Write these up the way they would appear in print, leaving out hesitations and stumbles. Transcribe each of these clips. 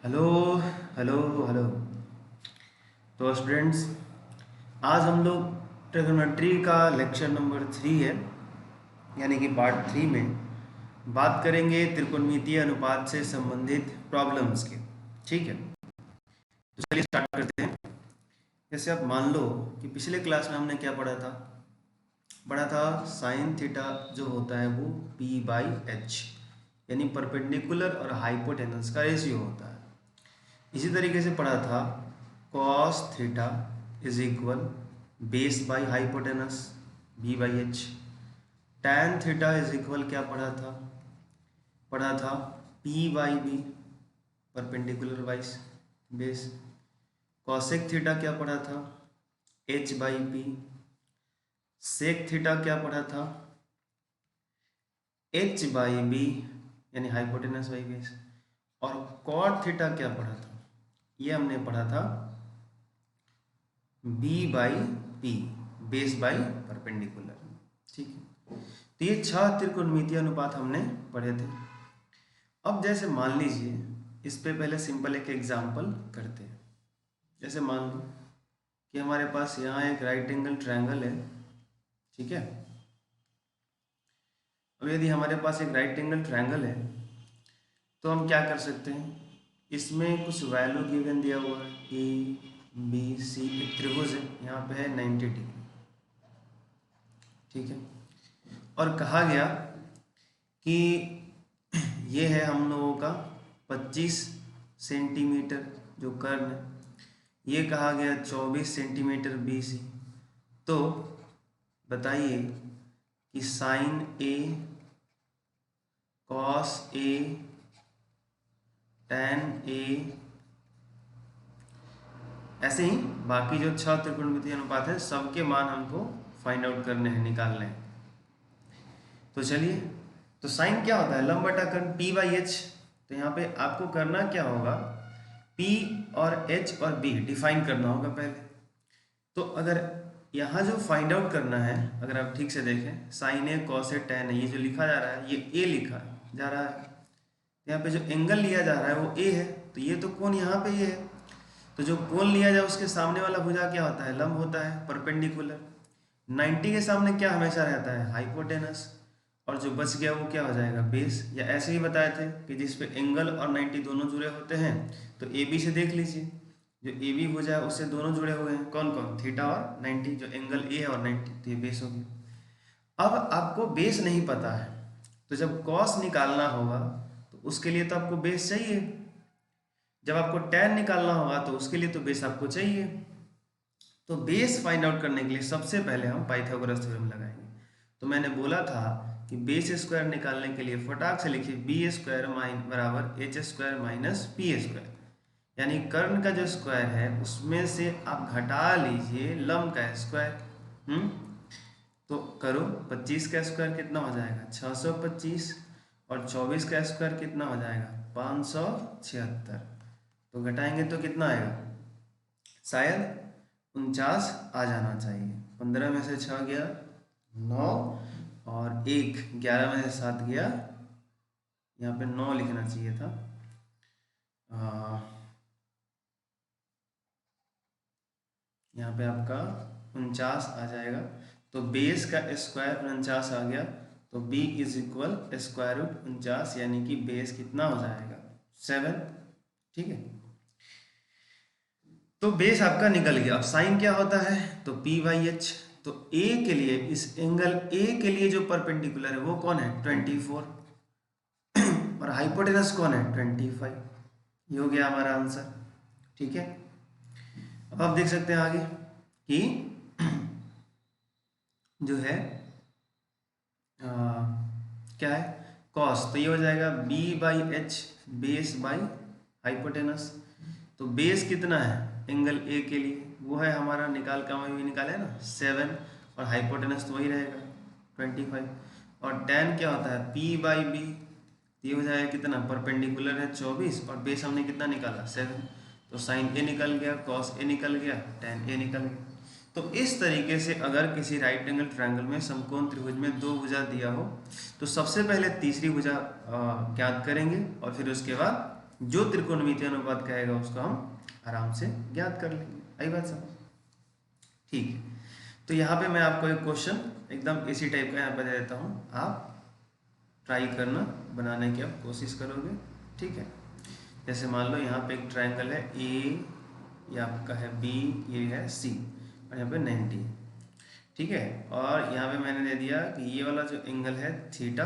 Hello hello hello. तो students, आज हम लोग ट्रिग्नोमेट्री का लेक्चर नंबर 3 है, यानी कि पार्ट 3 में बात करेंगे त्रिकोणमितीय अनुपात से संबंधित प्रॉब्लम्स के। ठीक है, तो चलिए स्टार्ट करते हैं। जैसे आप मान लो कि पिछले क्लास में हमने क्या पढ़ा था साइन थीटा जो होता है वो पी बाई एच, यानी परपेंडिकुलर और हाइपोटेनस का रेशियो होता है। इसी तरीके से पढ़ा था cos theta is equal base by hypotenuse B by H. Tan theta is equal क्या पढ़ा था P by B, perpendicular wise base. Cosec theta क्या पढ़ा था H by P. Sec theta क्या पढ़ा था एच बाई बी, यानी हाइपोटेनस बाई बेस। और कॉट थीटा क्या पढ़ा था, ये हमने पढ़ा था B by P, base by perpendicular. ठीक है, तो ये 6 त्रिकोणमितीय अनुपात हमने पढ़े थे। अब जैसे मान लीजिए, इस पे पहले सिंपल एक एग्जांपल करते हैं। जैसे मान लो कि हमारे पास यहाँ एक राइट एंगल ट्रायंगल है। ठीक है, अब यदि हमारे पास एक राइट एंगल ट्रायंगल है तो हम क्या कर सकते हैं, इसमें कुछ वैल्यू गिवन दिया हुआ है ए बी सी, एक त्रिभुज है, यहाँ पे है 90 डिग्री। ठीक है, और कहा गया कि ये है हम लोगों का 25 सेंटीमीटर जो कर्न है, ये कहा गया 24 सेंटीमीटर बी सी। तो बताइए कि sign A, cos A, tan A, ऐसे ही बाकी जो 6 त्रिकोणमितीय अनुपात है सबके मान हमको फाइंड आउट करने हैं, निकालने हैं। तो चलिए, तो साइन क्या होता है लंब बटा कर्ण पी बाई एच। तो यहाँ पे आपको करना क्या होगा, पी और एच और बी डिफाइन करना होगा पहले। तो अगर यहाँ जो फाइंड आउट करना है, अगर आप ठीक से देखें, sign A cos A tan A, ये जो लिखा जा रहा है ये ए लिखा जा रहा है। यहाँ पे जो एंगल लिया जा रहा है वो ए है, तो ये तो कोण यहाँ पे ये है। तो जो कोण लिया जाए उसके सामने वाला भुजा क्या होता है, लंब होता है, परपेंडिकुलर। 90 के सामने क्या हमेशा रहता है, हाइपोटेनस। और जो बच गया वो क्या हो जाएगा, बेस। या ऐसे ही बताए थे कि जिस पे एंगल और 90 दोनों जुड़े होते हैं, तो ए बी से देख लीजिए, जो ए बी भुजा है उससे दोनों जुड़े हुए हैं, कौन कौन, थीटा और 90। जो एंगल ए है और 90, तो ये बेस हो गया। अब आपको बेस नहीं पता है, तो जब कॉस निकालना होगा तो उसके लिए तो आपको बेस चाहिए। जब आपको टैन निकालना होगा तो उसके लिए तो बेस आपको चाहिए। तो बेस फाइंड आउट करने के लिए सबसे पहले हम पाइथागोरस थ्योरम लगाएंगे। तो मैंने बोला था कि बेस स्क्वायर निकालने के लिए फटाक से लिखिए बी स्क्वायर बराबर H square minus P square, यानी कर्ण का जो स्क्वायर है उसमें से आप घटा लीजिए लंब का स्क्वायर। तो करो, 25 का स्क्वायर कितना हो जाएगा 625, और 24 का स्क्वायर कितना हो जाएगा 576। तो घटाएंगे तो कितना आएगा, शायद 49 आ जाना चाहिए। 15 में से 6 गया 9, और 1 11 में से 7 गया, यहाँ पे 9 लिखना चाहिए था। यहाँ पे आपका 49 आ जाएगा। तो बेस का स्क्वायर 49 आ गया, तो b is equal square root 49, यानी कि बेस कितना हो जाएगा 7। ठीक है, तो बेस आपका निकल गया। अब साइन क्या होता है, तो p बाई एच। तो a के लिए, इस एंगल a के लिए जो परपेंडिकुलर है वो कौन है 24, और हाइपोटेनस कौन है 25। ये हो गया हमारा आंसर। ठीक है, अब आप देख सकते हैं आगे कि जो है क्या है कॉस, तो ये हो जाएगा b by H base by hypotenuse. तो बेस कितना है एंगल ए के लिए, वो है हमारा निकाल का भी निकाले ना 7, और हाइपोटेनस तो वही रहेगा 25। और टैन क्या होता है p बाई बी, ये हो जाएगा कितना, परपेंडिकुलर है 24, और बेस हमने कितना निकाला 7। तो साइन ए निकल गया, कॉस ए निकल गया, टैन ए निकल गया। तो इस तरीके से अगर किसी राइट एंगल ट्रायंगल में समकोण त्रिभुज में 2 भुजा दिया हो, तो सबसे पहले तीसरी भुजा ज्ञात करेंगे, और फिर उसके बाद जो त्रिकोणमितीय अनुपात कहेगा उसको हम आराम से ज्ञात कर लेंगे। आई बात समझ? ठीक है, तो यहाँ पे मैं आपको एक क्वेश्चन एकदम इसी टाइप का यहाँ पे दे देता हूँ, आप ट्राई करना, बनाने की आप कोशिश करोगे। ठीक है, जैसे मान लो यहाँ पे एक ट्रायंगल है ए, ये आपका है बी, ये है सी, और यहाँ पे 90। ठीक है, और यहाँ पे मैंने दे दिया कि ये वाला जो एंगल है थीटा,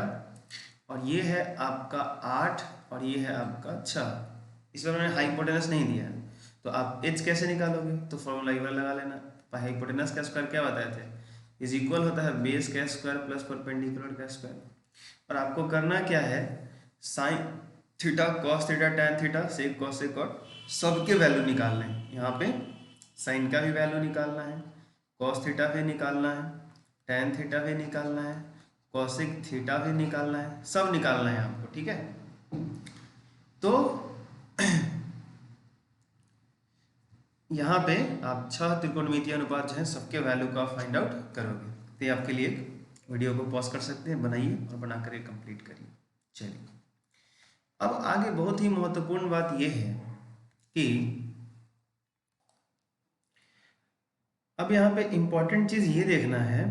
और ये है आपका 8 और ये है आपका 6। इस बार मैंने हाइपोटेनस नहीं दिया है, तो आप एच कैसे निकालोगे? तो फॉर्मूला ये वाला लगा लेना। हाइपोटेनस का स्क्वायर क्या बताए थे? इज इक्वल होता है बेस का स्क्वायर प्लस परपेंडिकुलर का स्क्वायर। और आपको करना क्या है, sine theta, cos theta, tan theta, sec cosec cot सबके वैल्यू निकालना है। यहाँ पे साइन का भी वैल्यू निकालना है, कॉस थीटा भी निकालना है, टैन थीटा भी निकालना है, कॉसेक थीटा भी निकालना है, सब निकालना है आपको। ठीक है, तो यहाँ पे आप 6 त्रिकोणमितीय अनुपात जो है सबके वैल्यू का फाइंड आउट करोगे। तो ये आपके लिए एक वीडियो को पॉज कर सकते हैं, बनाइए और बना कर कंप्लीट करिए। चलिए, अब आगे बहुत ही महत्वपूर्ण बात यह है कि अब यहाँ पे इंपॉर्टेंट चीज ये देखना है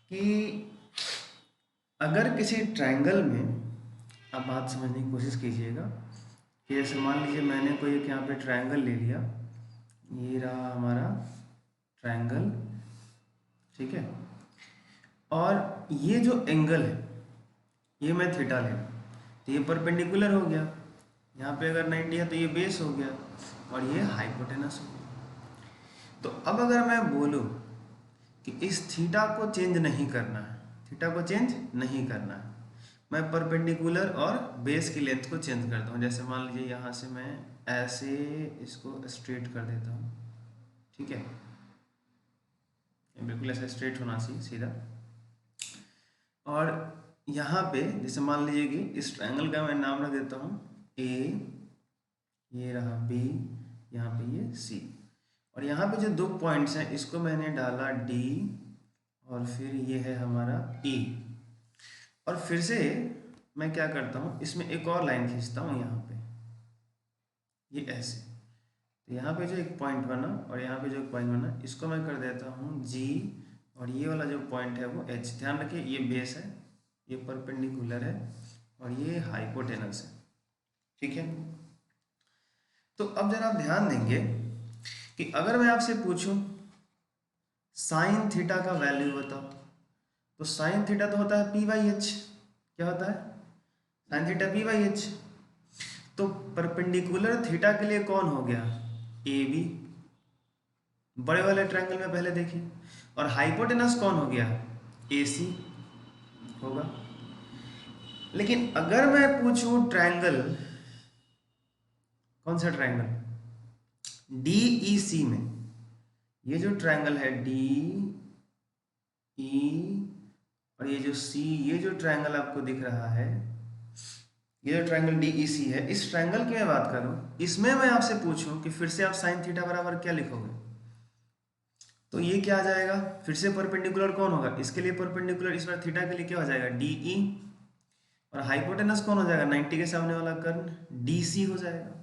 कि अगर किसी ट्रायंगल में, आप बात समझने की कोशिश कीजिएगा कि जैसे मान लीजिए मैंने कोई एक यहाँ पे ट्रायंगल ले लिया, ये रहा हमारा ट्रायंगल। ठीक है, और ये जो एंगल है ये मैं थीटा ले लूँ, तो ये परपेंडिकुलर हो गया। यहाँ पे अगर 90 है तो ये बेस हो गया और ये हाइपोटेनस हो गया। तो अब अगर मैं बोलूँ कि इस थीटा को चेंज नहीं करना है, थीटा को चेंज नहीं करना है, मैं परपेंडिकुलर और बेस की लेंथ को चेंज करता हूँ। जैसे मान लीजिए यहाँ से मैं ऐसे इसको स्ट्रेट कर देता हूँ। ठीक है, बिल्कुल ऐसा स्ट्रेट होना चाहिए, सीधा। और यहाँ पे जैसे मान लीजिए कि इस ट्रायंगल का मैं नाम रख देता हूँ ए, ये रहा बी, यहाँ पे ये सी, और यहाँ पे जो 2 पॉइंट्स हैं इसको मैंने डाला डी, और फिर ये है हमारा ई। और फिर से मैं क्या करता हूँ, इसमें एक और लाइन खींचता हूँ यहाँ पे, ये ऐसे। तो यहाँ पे जो एक पॉइंट बना और यहाँ पे जो एक पॉइंट बना, इसको मैं कर देता हूँ जी, और ये वाला जो पॉइंट है वो एच। ध्यान रखिए ये बेस है, ये परपेंडिकुलर है, और ये हाइपोटेनस है। ठीक है, तो अब जरा आप ध्यान देंगे कि अगर मैं आपसे पूछूं साइन थीटा का वैल्यू बताओ, तो साइन थीटा तो होता है पी बाई एच। क्या होता है? Sine theta P by H. तो परपेंडिकुलर थीटा के लिए कौन हो गया? ए बी, बड़े वाले ट्रायंगल में पहले देखिए। और हाइपोटेनस कौन हो गया? ए सी होगा। लेकिन अगर मैं पूछूं ट्रायंगल, कौन सा ट्रायंगल? डी ई सी में, ये जो ट्रायंगल है डी ई और ये जो सी, ये जो ट्रायंगल आपको दिख रहा है, ये जो ट्रायंगल डी ई सी है, इस ट्रायंगल की मैं बात करूं, इसमें मैं आपसे पूछूं कि फिर से आप साइन थीटा बराबर क्या लिखोगे, तो ये क्या आ जाएगा? फिर से परपेंडिकुलर कौन होगा? इसके लिए परपेंडिकुलर, इस बार थीटा के लिए क्या हो जाएगा? डी ई, और हाइपोटेनस कौन हो जाएगा? 90 के सामने वाला कर्ण डी सी हो जाएगा।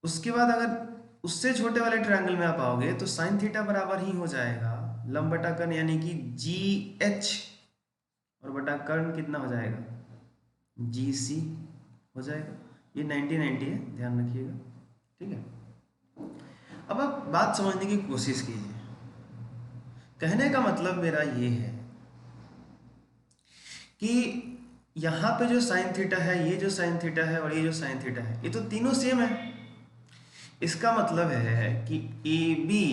उसके बाद अगर उससे छोटे वाले ट्रायंगल में आप आओगे तो साइन थीटा बराबर ही हो जाएगा लंब बटा कर्ण यानी कि जी एच, और बटा कर्ण कितना हो जाएगा? जी सी हो जाएगा। ये 90-90 है, ध्यान रखिएगा। ठीक है, अब आप बात समझने की कोशिश कीजिए। कहने का मतलब मेरा ये है कि यहाँ पे जो साइन थीटा है, ये जो साइन थीटा है और ये जो साइन थीटा है, ये तो तीनों सेम है। इसका मतलब है कि ए बी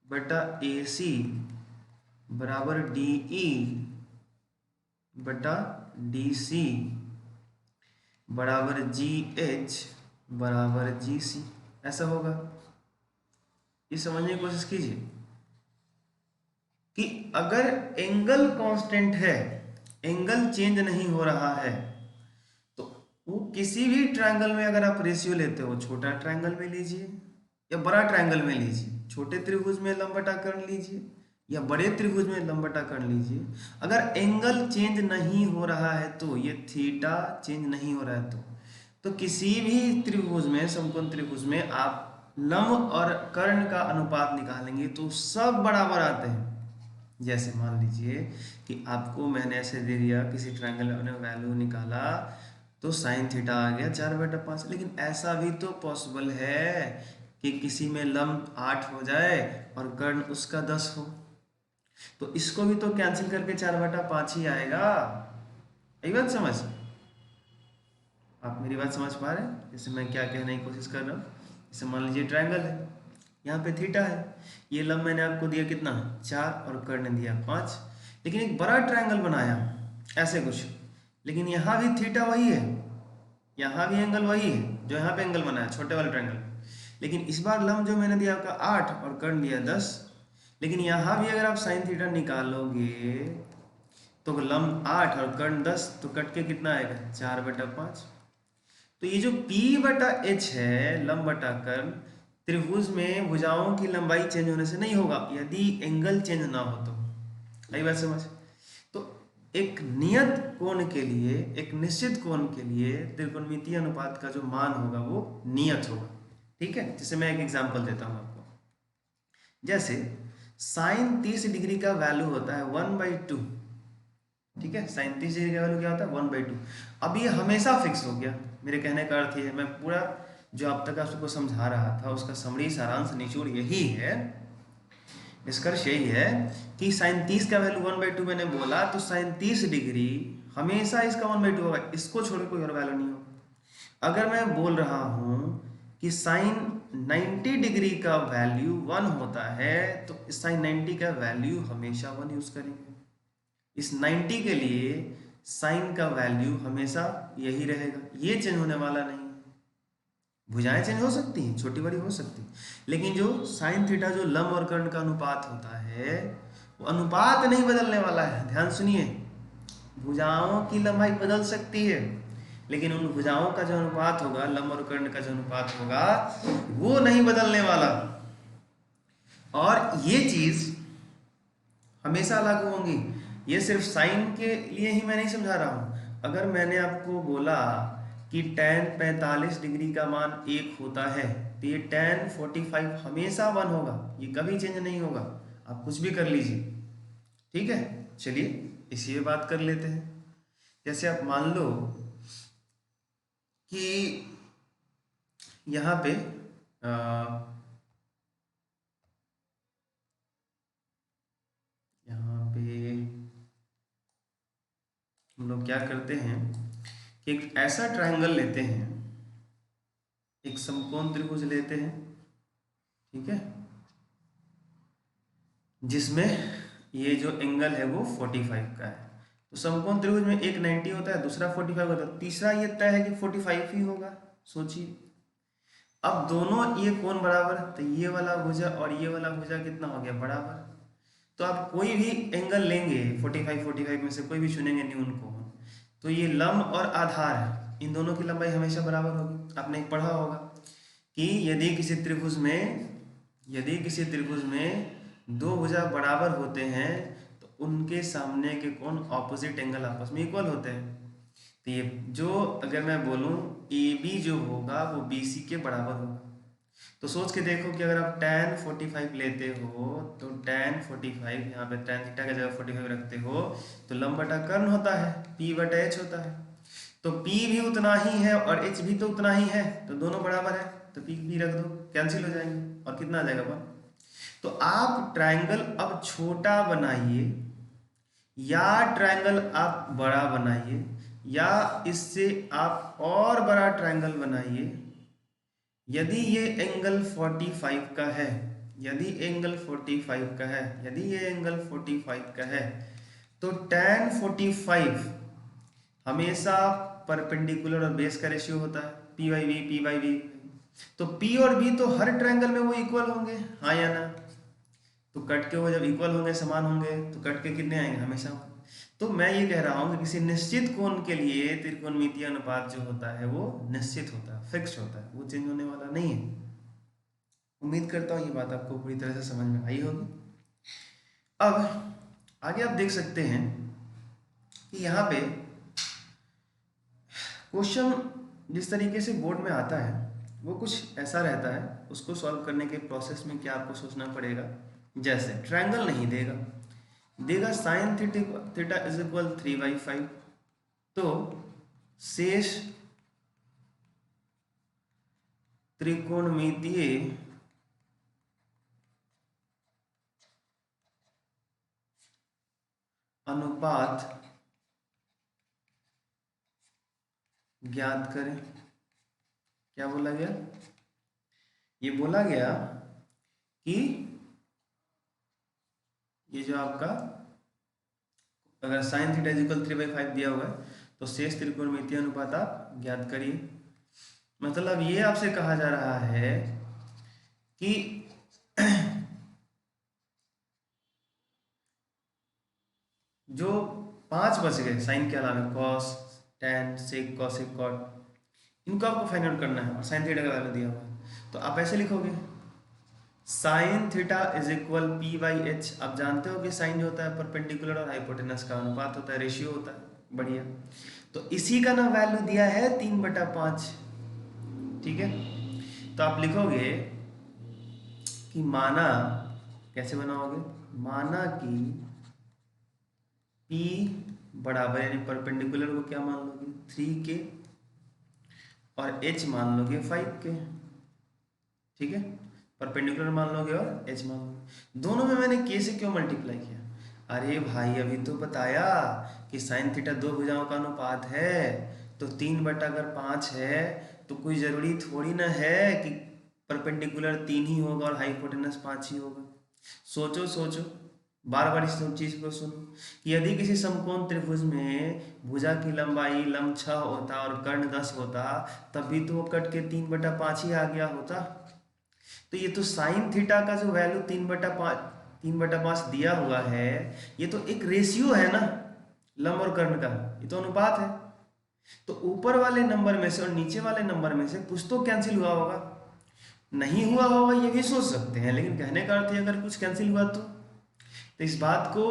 बटा ए सी बराबर डी ई बटा डी सी बराबर जी एच बराबर जी सी, ऐसा होगा। ये समझने की कोशिश कीजिए कि अगर एंगल कांस्टेंट है, एंगल चेंज नहीं हो रहा है, तो वो किसी भी ट्रायंगल में अगर आप रेशियो लेते हो, छोटा ट्रायंगल में लीजिए या बड़ा ट्रायंगल में लीजिए, छोटे त्रिभुज में लंब बटा कर्ण लीजिए या बड़े त्रिभुज में लंब बटा कर्ण लीजिए, अगर एंगल चेंज नहीं हो रहा है तो, ये थीटा चेंज नहीं हो रहा है तो तो किसी भी त्रिभुज में, समकोण त्रिभुज में आप लंब और कर्ण का अनुपात निकालेंगे तो सब बराबर आते हैं। जैसे मान लीजिए कि आपको मैंने ऐसे दे दिया, किसी ट्रायंगल में आपने वैल्यू निकाला तो साइन थीटा आ गया 4/5, लेकिन ऐसा भी तो पॉसिबल है कि किसी में लंब 8 हो जाए और कर्ण उसका 10 हो, तो इसको भी तो कैंसिल करके 4/5 ही आएगा। यही बात समझ, आप मेरी बात समझ पा रहे हैं? जैसे मैं क्या कहने की कोशिश कर रहा हूँ, जैसे मान लीजिए ट्रायंगल है, यहाँ पे थीटा है, ये लंब मैंने आपको दिया कितना 4 और कर्ण दिया 5, लेकिन एक बड़ा ट्रायंगल बनाया ऐसे कुछ, लेकिन यहाँ भी थीटा वही है, यहाँ भी एंगल वही है जो यहाँ पे एंगल बनाया छोटे वाले ट्रायंगल, लेकिन इस बार लंब जो मैंने दिया आपका 8 और कर्ण दिया 10, लेकिन यहाँ भी अगर आप साइन थीटा निकालोगे तो लंब 8 और कर्ण 10, तो कट के कितना आएगा 4/5। तो ये जो P/H है, लंब बटा कर्ण, त्रिभुज में भुजाओं की लंबाई चेंज होने से नहीं होगा यदि एंगल चेंज ना हो तो। आई बात समझ? तो एक नियत कोण के लिए, एक निश्चित कोण के लिए त्रिकोणमितीय अनुपात का जो मान होगा वो नियत होगा। ठीक है, जैसे मैं एक एग्जांपल देता हूं आपको। जैसे साइन 30 डिग्री का वैल्यू होता है 1/2। ठीक है, साइन 30 डिग्री का वैल्यू क्या होता है 1/2। अब ये हमेशा फिक्स हो गया। मेरे कहने का अर्थ ये है, मैं पूरा जो अब तक आपको समझा रहा था उसका समरी सारांश निचोड़ यही है, निष्कर्ष यही है कि साइन 30 का वैल्यू 1/2 मैंने बोला, तो साइन 30 डिग्री हमेशा इसका 1/2 होगा, इसको छोड़ कोई और वैल्यू नहीं होगा। अगर मैं बोल रहा हूं कि साइन 90 डिग्री का वैल्यू 1 होता है, तो साइन 90 का वैल्यू हमेशा 1 यूज करेंगे। इस 90 के लिए साइन का वैल्यू हमेशा यही रहेगा, ये चेंज होने वाला नहीं। भुजाएं चेंज हो सकती हैं, छोटी बड़ी हो सकती हैं, लेकिन जो साइन थीटा जो लंब और कर्ण का अनुपात होता है वो अनुपात नहीं बदलने वाला है। ध्यान सुनिए, भुजाओं की लंबाई बदल सकती है, लेकिन उन भुजाओं का जो अनुपात होगा, लंब और कर्ण का जो अनुपात होगा, वो नहीं बदलने वाला। और ये चीज हमेशा लागू होंगी। ये सिर्फ साइन के लिए ही मैं नहीं समझा रहा हूं। अगर मैंने आपको बोला कि tan 45 डिग्री का मान 1 होता है, तो ये tan 45 हमेशा 1 होगा, ये कभी चेंज नहीं होगा। आप कुछ भी कर लीजिए। ठीक है, चलिए इसी पे बात कर लेते हैं। जैसे आप मान लो कि यहाँ पे हम लोग क्या करते हैं कि एक ऐसा ट्रायंगल लेते हैं, एक समकोण त्रिभुज लेते हैं, ठीक है, जिसमें ये जो एंगल है वो 45 का है। तो समकोण त्रिभुज में एक 90 होता है, दूसरा 45 होता है, तीसरा ये तय है कि 45 ही होगा। सोचिए, अब दोनों ये कोण बराबर, तो ये वाला भुजा और ये वाला भुजा कितना हो गया बराबर। तो आप कोई भी एंगल लेंगे 45 में से कोई भी चुनेंगे न्यून कोण, तो ये लंब और आधार है, इन दोनों की लंबाई हमेशा बराबर होगी। आपने पढ़ा होगा कि यदि किसी त्रिभुज में दो भुजा बराबर होते हैं तो उनके सामने के कोण ऑपोजिट एंगल आपस में इक्वल होते हैं। तो ये जो, अगर मैं बोलूं AB जो होगा वो BC के बराबर होगा। तो सोच के देखो कि अगर आप tan 45 लेते हो तो tan 45, यहाँ पे tan थीटा की जगह 45 रखते हो तो लंब बटा कर्ण होता है, P/H होता है। तो P भी उतना ही है और H भी तो उतना ही है, तो दोनों बराबर है, तो P रख दो, कैंसिल हो जाएंगे और कितना आ जाएगा 1। तो आप ट्रायंगल अब छोटा बनाइए या ट्रायंगल आप बड़ा बनाइए या इससे आप और बड़ा ट्रायंगल बनाइए। यदि ये एंगल 45 का है, यदि एंगल 45 का है, यदि ये एंगल 45 का है, तो tan 45 हमेशा परपेंडिकुलर और बेस का रेशियो होता है, P/V। तो P और V तो हर ट्रायंगल में वो इक्वल होंगे, हाँ या ना? तो कट के वो जब इक्वल होंगे, समान होंगे, तो कट के कितने आएंगे हमेशा। तो मैं ये कह रहा हूं कि किसी निश्चित कोण के लिए त्रिकोणमितीय अनुपात जो होता है वो निश्चित होता है, फिक्स्ड होता है, वो चेंज होने वाला नहीं है। उम्मीद करता हूँ ये बात आपको पूरी तरह से समझ में आई होगी। अब आगे आप देख सकते हैं कि यहाँ पे क्वेश्चन जिस तरीके से बोर्ड में आता है वो कुछ ऐसा रहता है, उसको सॉल्व करने के प्रोसेस में क्या आपको सोचना पड़ेगा, जैसे ट्रायंगल नहीं देगा, देगा साइन थीटा इज इक्वल 3/5, तो शेष त्रिकोणमितीय अनुपात ज्ञात करें। क्या बोला गया, ये बोला गया कि ये जो आपका अगर साइन थीटा इज इक्वल 3/5 दिया हुआ है तो शेष त्रिकोणमितीय अनुपात आप ज्ञात करिए। मतलब ये आपसे कहा जा रहा है कि जो 5 बच गए साइन के अलावा, कॉस, टैन, सेक, कॉसेक, कॉट, इनको आपको फाइंड आउट करना है और साइन थीटा का वैल्यू दिया हुआ है, तो आप ऐसे लिखोगे sine theta is equal p/h। आप जानते हो कि साइन जो होता है परपेंडिकुलर और हाइपोटेनस का अनुपात होता है, रेशियो होता है, बढ़िया। तो इसी का ना वैल्यू दिया है 3/5, ठीक है। तो आप लिखोगे कि माना, कैसे बनाओगे, माना कि p बराबर, यानी परपेंडिकुलर को क्या मान लोगे 3 के और h मान लोगे 5 के, ठीक है। परपेंडिकुलर मान लोगे और h मान लोगे। दोनों में मैंने k से क्यों मल्टीप्लाई किया, अरे भाई अभी तो बताया कि साइन थीटा दो भुजाओं का अनुपात है, तो 3/5 है, तो कोई जरूरी थोड़ी ना है कि परपेंडिकुलर 3 ही होगा और हाइपोटेनस 5 ही होगा। सोचो सोचो, बार बार इस चीज को सुनो कि यदि किसी समकोण त्रिभुज में भुजा की लंबाई लंब 6 होता और कर्ण 10 होता, तब भी तो वो कट के 3/5 ही आ गया होता। तो ये तो साइन थीटा का जो वैल्यू 3/5 दिया हुआ है, ये तो एक रेशियो है ना लंब और कर्ण का, ये तो अनुपात है। तो ऊपर वाले नंबर में से और नीचे वाले नंबर में से कुछ तो कैंसिल हुआ होगा, नहीं हुआ होगा ये भी सोच सकते हैं, लेकिन कहने का अर्थ है अगर कुछ कैंसिल हुआ तो इस बात को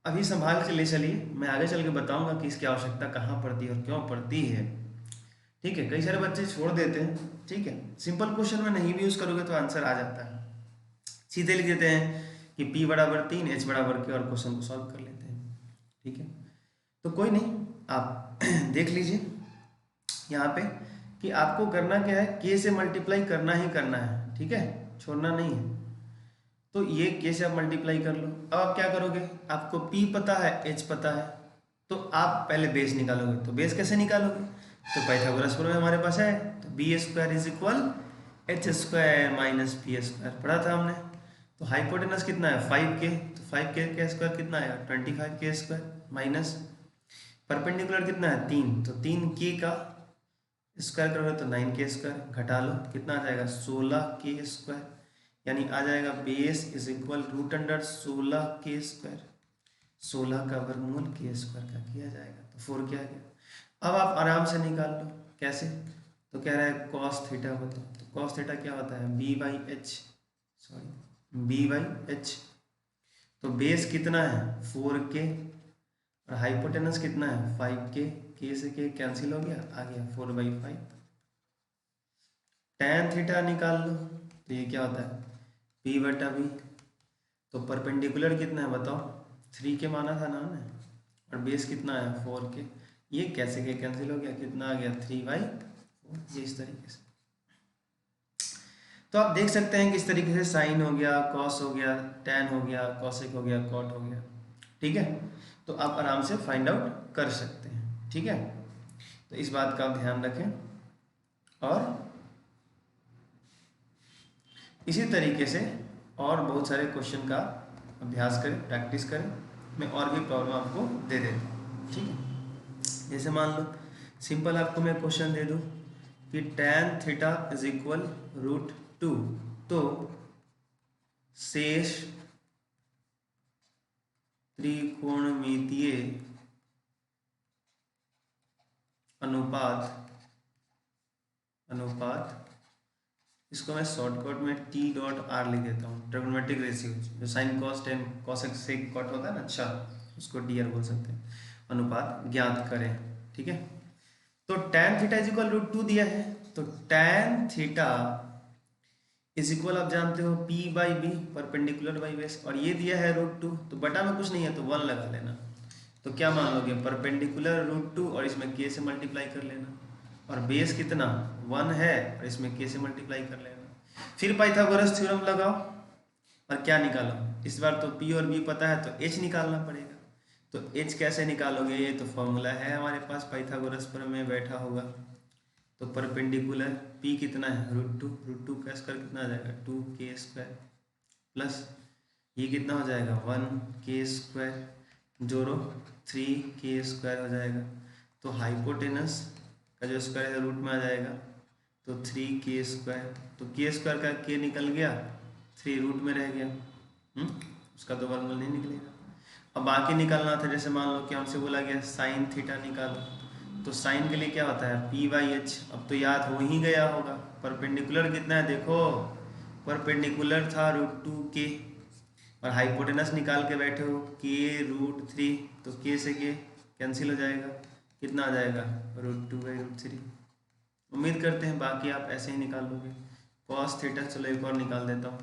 अभी संभाल के ले चलिए, मैं आगे चल के बताऊंगा कि इसकी आवश्यकता कहाँ पड़ती है और क्यों पड़ती है, ठीक है। कई सारे बच्चे छोड़ देते हैं, ठीक है, सिंपल क्वेश्चन में नहीं भी यूज करोगे तो आंसर आ जाता है, सीधे लिख देते हैं कि p बराबर 3, h बराबर के, और क्वेश्चन को सॉल्व कर लेते हैं, ठीक है। तो कोई नहीं, आप देख लीजिए यहाँ पे कि आपको करना क्या है, k से मल्टीप्लाई करना ही करना है, ठीक है, छोड़ना नहीं है। तो ये k से आप मल्टीप्लाई कर लो। अब आप क्या करोगे, आपको p पता है, h पता है, तो आप पहले बेस निकालोगे। तो बेस कैसे निकालोगे, तो पाइथागोरस प्रमेय हमारे पास है, तो b² is equal h² minus p², पढ़ा था हमने। तो हाइपोटेनस कितना है 5k, तो 5k का स्क्वायर कितना आएगा 25k² माइनस परपेंडिकुलर कितना है 3, तो 3k का स्क्वायर करोगे तो 9k², घटा लो कितना आ जाएगा 16k², यानी आ जाएगा बेस इज इक्वल √16k², 16 का वर्गमूल k² का किया जाएगा, तो 4 क्या आ गया। अब आप आराम से निकाल लो, कैसे, तो कह रहा है cos थीटा बताओ, तो cos थीटा क्या होता है b/h, तो बेस कितना है 4k और हाइपोटेनस कितना है 5k, k से k कैंसिल हो गया, आ गया 4/5। tan थीटा निकाल लो, तो ये क्या होता है p/b, तो परपेंडिकुलर कितना है बताओ 3 के माना था ना हमने, और बेस कितना है 4k, ये कैसे के कैंसिल हो गया, कितना आ गया 3/4, ये इस तरीके से। तो आप देख सकते हैं कि इस तरीके से साइन हो गया, कॉस हो गया, टैन हो गया, कॉसेक हो गया, कॉट हो गया, ठीक है। तो आप आराम से फाइंड आउट कर सकते हैं, ठीक है। तो इस बात का आप ध्यान रखें और इसी तरीके से और बहुत सारे क्वेश्चन का अभ्यास करें, प्रैक्टिस करें। मैं और भी प्रॉब्लम आपको दे देता हूँ, ठीक है। जैसे मान लो सिंपल आपको मैं क्वेश्चन दे दूँ कि tan थीटा इज इक्वल √2, तो शेष त्रिकोणमितीय अनुपात इसको मैं शॉर्टकट में T.R लिख देता हूँ, ट्रिग्नोमेट्रिक रेशियो, जो sine cos tan cosec sec cot होता है ना, अच्छा उसको DR बोल सकते हैं, अनुपात ज्ञात करें, ठीक है। तो tan थीटा इज इक्वल √2 दिया है, तो tan थीटा इज इक्वल आप जानते हो P by B, perpendicular by base, और ये दिया है √2, तो बटा में कुछ नहीं है तो 1 लगा लेना। तो क्या मान लोगे, परपेंडिकुलर √2 और इसमें k से मल्टीप्लाई कर लेना, और बेस कितना 1 है और इसमें k से मल्टीप्लाई कर लेना। फिर पाइथागोरस थ्योरम लगाओ और क्या निकालो, इस बार तो p और b पता है तो h निकालना पड़ेगा। तो h कैसे निकालोगे, ये तो फॉर्मूला है हमारे पास, पाइथागोरस पर में बैठा होगा। तो परपेंडिकुलर p कितना है √2 का स्क्वायर कितना आ जाएगा 2k² प्लस ये कितना हो जाएगा 1k², जोड़ो 3k² हो जाएगा। तो हाइपोटेनस का जो स्क्वायर है रूट में आ जाएगा, तो 3k², तो k² का k निकल गया, 3 रूट में रह गया, उसका तो वर्गमूल नहीं निकलेगा। अब बाकी निकालना था, जैसे मान लो कि हमसे बोला गया साइन थीटा निकालो, तो साइन के लिए क्या होता है P/H। अब तो याद हो ही गया होगा, परपेंडिकुलर कितना है देखो, परपेंडिकुलर था √2k, और हाइपोटेनस निकाल के बैठे हो k√3, तो k से k कैंसिल हो जाएगा, कितना आ जाएगा √2/√3। उम्मीद करते हैं बाकी आप ऐसे ही निकाल लोगे। cos थीटा चलो एक और निकाल देता हूँ,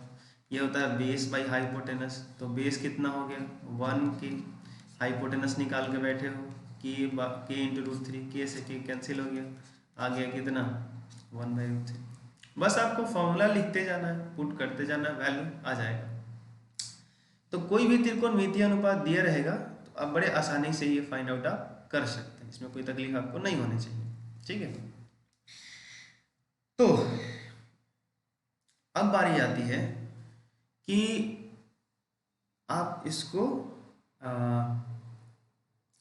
ये होता है बेस बाई हाइपोटेनस, तो बेस कितना हो गया 1k, हाइपोटेनस निकाल के बैठे हो k × √3, k से k कैंसिल हो गया, आ गया कितना 1/√3। बस आपको फॉर्मूला लिखते जाना है, पुट करते जाना है, वैल्यू आ जाएगा। तो कोई भी त्रिकोणमितीय अनुपात दिया रहेगा तो आप बड़े आसानी से ये फाइंड आउट आप कर सकते हैं, इसमें कोई तकलीफ आपको नहीं होनी चाहिए, ठीक है। तो अब बारी आती है कि आप इसको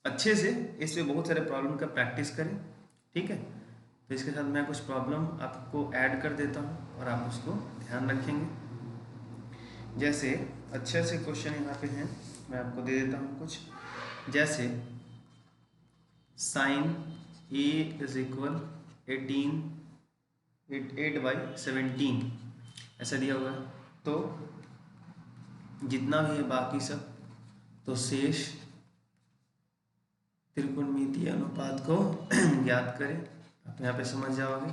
अच्छे से इस पे बहुत सारे प्रॉब्लम का प्रैक्टिस करें, ठीक है। तो इसके साथ मैं कुछ प्रॉब्लम आपको ऐड कर देता हूँ और आप उसको ध्यान रखेंगे। जैसे अच्छे से क्वेश्चन यहाँ पे हैं, मैं आपको दे देता हूँ कुछ, जैसे साइन a इज इक्वल 8/17 ऐसा दिया हुआ है। तो जितना भी है बाकी सब, तो शेष त्रिकोणमितीय अनुपात को ज्ञात करें। आप यहाँ पे समझ जाओगे,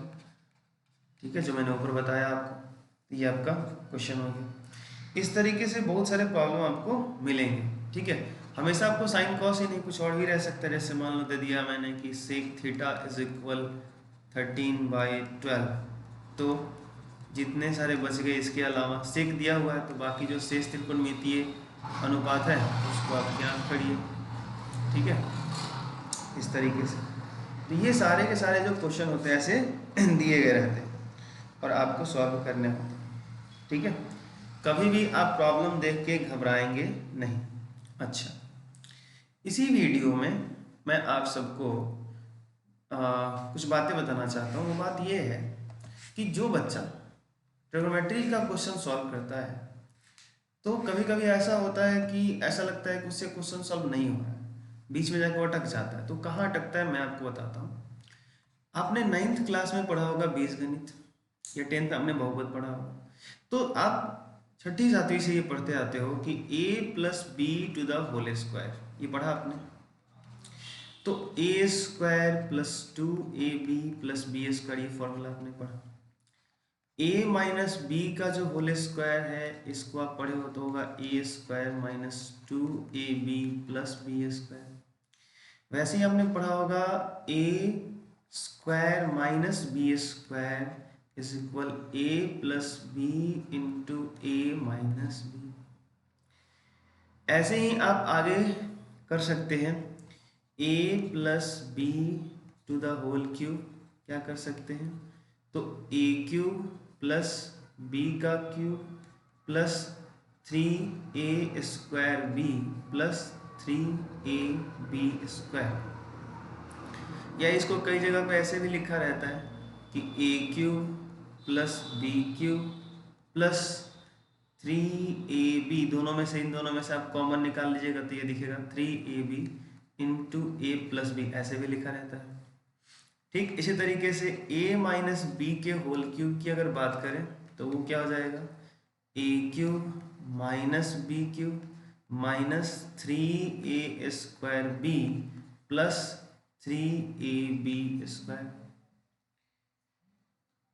ठीक है, जो मैंने ऊपर बताया आपको, ये आपका क्वेश्चन हो गया। इस तरीके से बहुत सारे प्रॉब्लम आपको मिलेंगे, ठीक है। हमेशा आपको साइन कॉस ही नहीं, कुछ और भी रह सकता है। जैसे मान लो दे दिया मैंने कि सेक थीटा इज इक्वल 13/12, तो जितने सारे बच गए इसके अलावा सेक दिया हुआ है, तो बाकी जो शेष त्रिकोणमितीय अनुपात है उसको आप ज्ञात करिए, ठीक है, इस तरीके से। तो ये सारे के सारे जो क्वेश्चन होते हैं ऐसे दिए गए रहते हैं और आपको सॉल्व करने होते हैं, ठीक है। कभी भी आप प्रॉब्लम देख के घबराएंगे नहीं। अच्छा, इसी वीडियो में मैं आप सबको कुछ बातें बताना चाहता हूँ। वो बात ये है कि जो बच्चा ट्रिग्नोमेट्री का क्वेश्चन सॉल्व करता है, तो कभी कभी ऐसा होता है कि ऐसा लगता है कि उससे क्वेश्चन सॉल्व नहीं हो रहा है, बीच में जाकर अटक जाता है। तो कहाँ अटकता है मैं आपको बताता हूँ। आपने 9th क्लास में पढ़ा होगा बीजगणित, या 10th में आपने बहुपद पढ़ा होगा। तो आप 6ठी 7वीं से ये पढ़ते आते हो कि a + b², ये पढ़ा आपने। तो a² + 2ab + b² ये फॉर्मूला आपने पढ़ा। a - b का जो होल स्क्वायर है, इसको आप पढ़े हो तो होगा a² - 2ab + b²। वैसे ही आपने पढ़ा होगा a² - b² = a + b × a - b। ऐसे ही आप आगे कर सकते हैं, a + b⁵ क्या कर सकते हैं, तो a³ + b³ + 3a² + 3ab²। या इसको कई जगह पे ऐसे भी लिखा रहता है कि a³ + b³ + 3ab, दोनों में से, इन दोनों में से आप कॉमन निकाल लीजिएगा तो ये दिखेगा 3ab × a + b, ऐसे भी लिखा रहता है। ठीक इसी तरीके से a - b के होल क्यूब की अगर बात करें तो वो क्या हो जाएगा, a³ - b³ - 3a² b + 3ab²।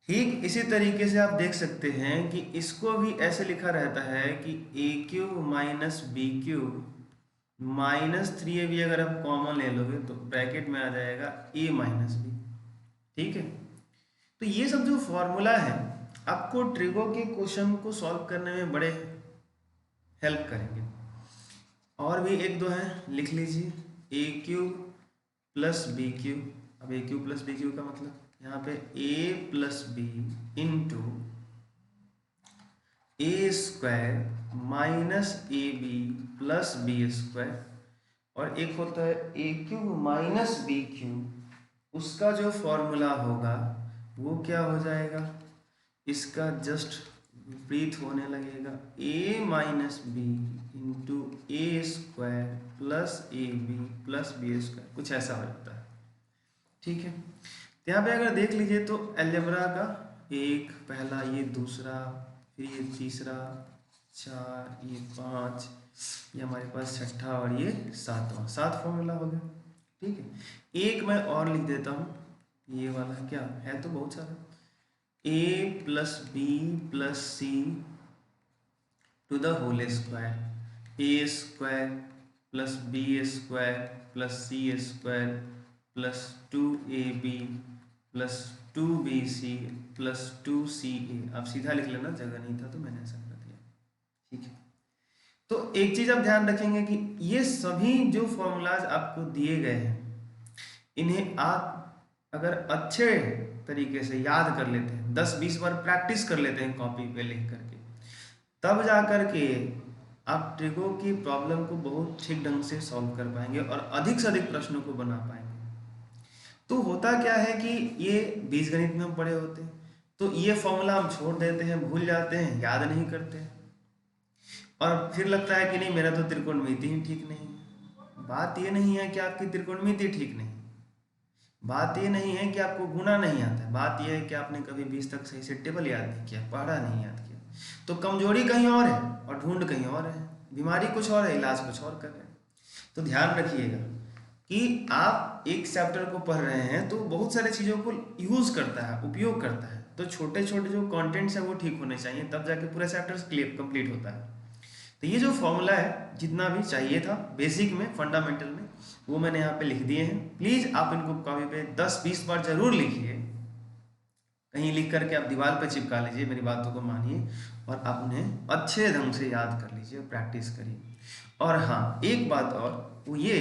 ठीक इसी तरीके से आप देख सकते हैं कि इसको भी ऐसे लिखा रहता है कि a³ minus b³ minus 3ab, अगर आप कॉमन ले लोगे तो ब्रैकेट में आ जाएगा a माइनस b। ठीक है, तो ये सब जो फॉर्मूला है आपको ट्रिगो के क्वेश्चन को सॉल्व करने में बड़े हेल्प करेंगे। और भी एक दो हैं, लिख लीजिए। a³ plus b³। अब a³ प्लस b³ का मतलब यहाँ पे a plus B into a² minus ab plus b²। और एक होता है a³ माइनस b³, उसका जो फॉर्मूला होगा वो क्या हो जाएगा, इसका जस्ट विपरीत होने लगेगा, a minus B into a² plus ab plus b², कुछ ऐसा हो जाता है। ठीक है, यहाँ पे अगर देख लीजिए तो अलजेब्रा का एक पहला, ये दूसरा, फिर ये तीसरा, 4, ये 5, ये हमारे पास छठा और ये 7वां फॉर्मूला हो गया। ठीक है, एक मैं और लिख देता हूँ, ये वाला क्या है तो बहुत सारा, a plus B plus C to the whole square, a² plus b² plus c² plus 2ab plus 2bc plus 2ca। आप सीधा लिख लेना, जगह नहीं था तो मैंने ऐसा कर दिया। ठीक है, तो एक चीज आप ध्यान रखेंगे कि ये सभी जो फॉर्मूलाज आपको दिए गए हैं, इन्हें आप अगर अच्छे तरीके से याद कर लेते हैं, 10-20 बार प्रैक्टिस कर लेते हैं कॉपी पे लिख करके, तब जा करके आप ट्रिगो की प्रॉब्लम को बहुत ठीक ढंग से सॉल्व कर पाएंगे और अधिक से अधिक प्रश्नों को बना पाएंगे। तो होता क्या है कि ये बीजगणित में हम पढ़े होते हैं, तो ये फॉर्मूला हम छोड़ देते हैं, भूल जाते हैं, याद नहीं करते हैं, और फिर लगता है कि नहीं मेरा तो त्रिकोणमिति ही ठीक नहीं है। बात ये नहीं है कि आपकी त्रिकोणमिति ठीक नहीं, बात ये नहीं है कि आपको गुणा नहीं आता है, बात ये है कि आपने कभी 20 तक सही से टेबल याद नहीं किया, पढ़ा नहीं याद किया। तो कमजोरी कहीं और है और ढूंढ कहीं और है, बीमारी कुछ और है, इलाज कुछ और कर रहे हैं। तो ध्यान रखिएगा कि आप एक चैप्टर को पढ़ रहे हैं तो बहुत सारे चीज़ों को यूज़ करता है, उपयोग करता है, तो छोटे छोटे जो कंटेंट्स हैं वो ठीक होने चाहिए, तब जाके पूरा चैप्टर क्लियर कंप्लीट होता है। तो ये जो फॉर्मूला है, जितना भी चाहिए था बेसिक में, फंडामेंटल में, वो मैंने यहाँ पे लिख दिए हैं। प्लीज़ आप इनको कॉपी पे 10-20 बार जरूर लिखिए, कहीं लिख करके आप दीवार पे चिपका लीजिए, मेरी बातों को मानिए और आप उन्हें अच्छे ढंग से याद कर लीजिए, प्रैक्टिस करिए। और हाँ, एक बात और, वो ये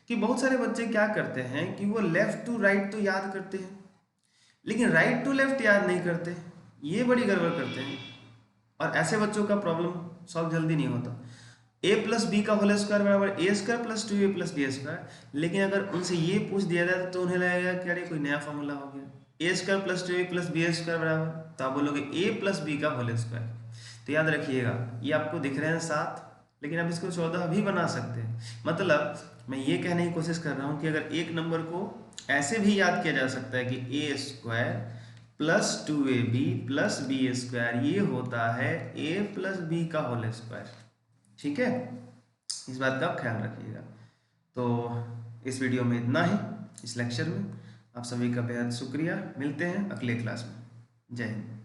कि बहुत सारे बच्चे क्या करते हैं कि वो लेफ्ट टू राइट तो याद करते हैं, लेकिन राइट टू लेफ्ट याद नहीं करते, ये बड़ी गड़बड़ करते हैं। और ऐसे बच्चों का प्रॉब्लम सॉल्व जल्दी नहीं होता। a प्लस बी का होल स्क्वायर बराबर a² plus 2a plus b², लेकिन अगर उनसे ये पूछ दिया जाए तो उन्हें लगेगा कि अरे कोई नया फॉर्मूला हो गया, a² plus 2a plus b² बराबर, तो आप बोलोगे a प्लस बी का होल स्क्वायर। तो याद रखिएगा, ये आपको दिख रहे हैं 7, लेकिन आप इसको 14 भी बना सकते हैं। मतलब मैं ये कहने की कोशिश कर रहा हूँ कि अगर एक नंबर को ऐसे भी याद किया जा सकता है कि a² plus 2ab plus b², ये होता है a प्लस बी का होल स्क्वायर। ठीक है, इस बात का आप ख्याल रखिएगा। तो इस वीडियो में इतना ही, इस लेक्चर में आप सभी का बेहद शुक्रिया। मिलते हैं अगले क्लास में। जय हिंद।